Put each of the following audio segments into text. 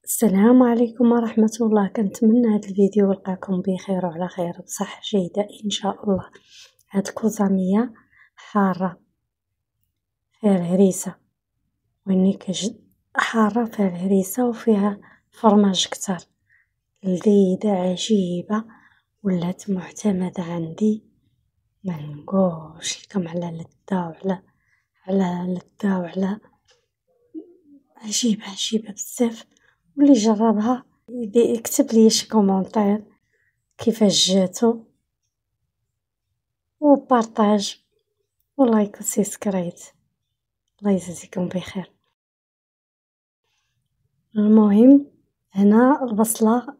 السلام عليكم ورحمة الله. كنتمنى هذا الفيديو يلقاكم بخير وعلى خير بصحة جيدة إن شاء الله. هاد الكوزامية حارة فيها الهريسة حارة فيها الهريسة وفيها فرماج كتر، لذيذة عجيبة، ولات معتمدة عندي. منقولش لكم على لذة وعلى عجيبة بزاف. واللي جربها يكتب لي شي كومونتير كيفاش جاتو، وبارطاج ولايك وسبسكرايب. الله يجزيكم بخير. المهم هنا البصلة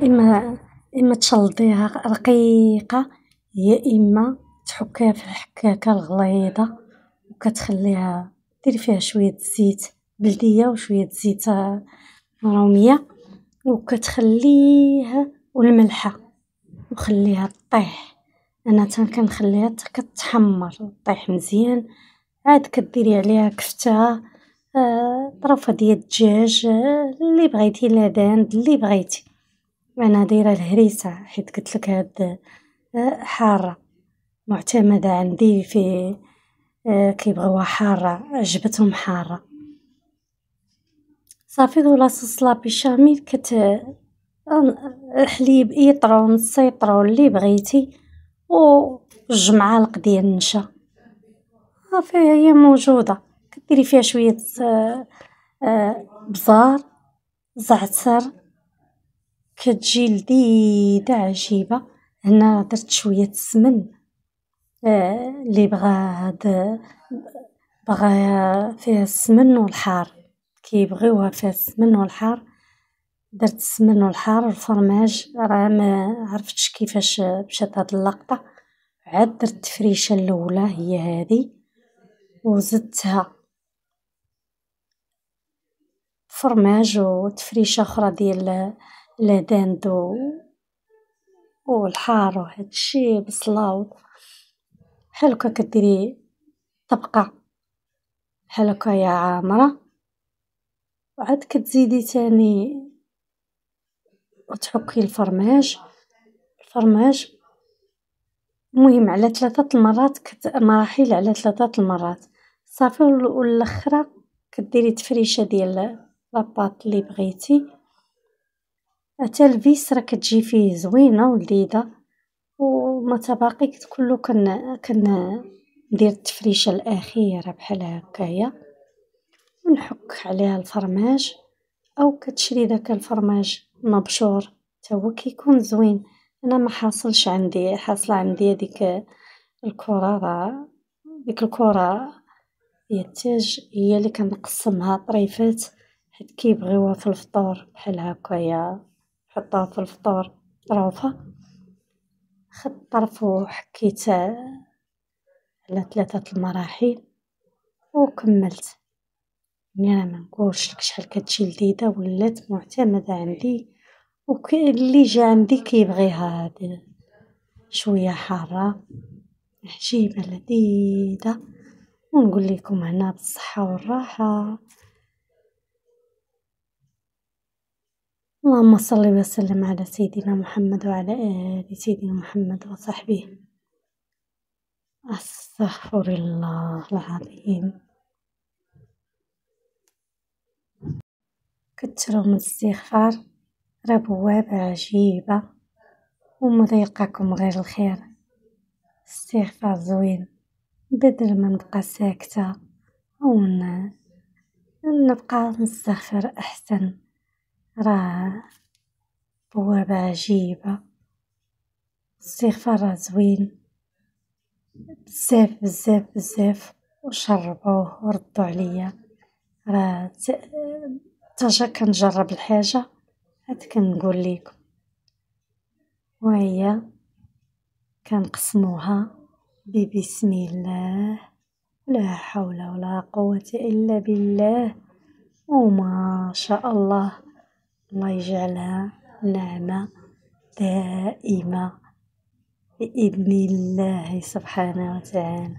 اما تشلضيها رقيقة، يا اما تحكيها في الحكاكة الغليظة وكتخليها ديري فيها شوية زيت بلدية وشوية زيت رومية وكتخليها والملحة وخليها طيح. انا كنخليها كتحمر طيح مزيان، عاد كديري عليها كفتة، طرفة ديال الدجاج، اللي بغيتي، لاداند اللي بغيتي. انا دايره الهريسة حيت قلت لك هاد حارة معتمدة عندي في كيبغيوها حارة، عجبتهم حارة صافي. ولاصوص لابيشاميل حليب ايطرو نص ايطرو اللي بغيتي، وجوج معالق ديال النشا صافي هي موجودة. كديري فيها شوية بزار زعتر، كتجي لذيذة عجيبة. هنا درت شوية السمن، اللي بغا فيها السمن والحار كيبغيوها فيها السمن والحار. درت السمن والحار والفرماج، راه ما عرفتش كيفاش مشات هاد اللقطة. عاد درت التفريشة الاولى هي هذه، وزدتها فرماج وتفريشة اخرى ديال لاداند والحار وهاد الشي بصلاو بحال هكا. كديري طبقة بحال هكا يا عامرة، وعاد كتزيدي تاني وتحكي الفرماج المهم على 3 المرات، مراحل على 3 المرات صافي. والاخرى كديري تفريشة ديال لاباط اللي بغيتي. حتى الفيس راه كتجي فيه زوينة ولذيذة. ومتبقي كله ندير التفريشة الأخيرة بحال هكايا، ونحك عليها الفرماج، أو كتشري داك الفرماج مبشور تا هو كيكون زوين. أنا ما حاصلة عندي هذيك الكرة، ديك الكرة ديال التاج هي اللي كنقسمها طريفات، حيت كيبغيوها في الفطور بحال هكايا، حطها في الفطور طروفة. خدت طرف وحكيت على 3 المراحل وكملت. انا ما نقولش لك شحال كتجي لذيذه، ولات معتمده عندي، اللي جا عندي كيبغيها هذه شويه حاره عجيبه لذيذه. ونقول لكم هنا بالصحه والراحه. اللهم صل وسلم على سيدنا محمد وعلى آل سيدنا محمد وصحبه. استغفر الله العظيم. كتروا من الاستغفار، راه بوابة عجيبة وما يلقاكم غير الخير. استغفار زوين، بدل ما نبقى ساكتة او نبقى نستغفر احسن. راه بوابة عجيبة، الاستغفار راه زوين بزاف. وشربوه وردوا عليا. راه تجا كنجرب الحاجة عاد كنقول لكم. وهي كنقسموها ببسم الله، لا حول ولا قوة إلا بالله، وما شاء الله. الله يجعلها نعمة دائمة بإذن الله سبحانه وتعالى.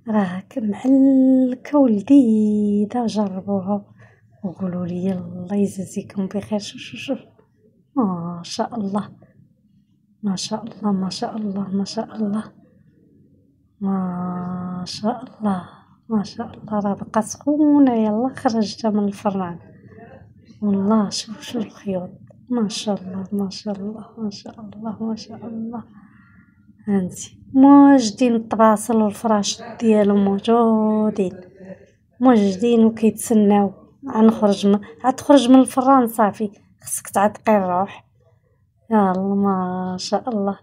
راه معلكة ولذيذة، جربوها وقولوا لي الله يجازيكم بخير. شوف ما شاء الله ما شاء الله ما شاء الله ما شاء الله ما شاء الله ما شاء الله، راه بقات سخونة يلا خرجتها من الفران والله. شوف الخيوط ما شاء الله ما شاء الله ما شاء الله ما شاء الله. هانتي موجدين الطباصل والفراش ديالهم موجودين وكيتسناو غتخرج من الفران صافي، خصك تعتقي الروح. يا الله ما شاء الله.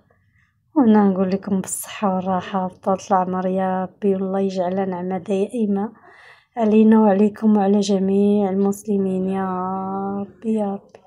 وانا نقول لكم بالصحة والراحة وطول العمر يا ربي، والله يجعلها نعمة دائمة علينا وعليكم وعلى جميع المسلمين يا ربي يا ربي.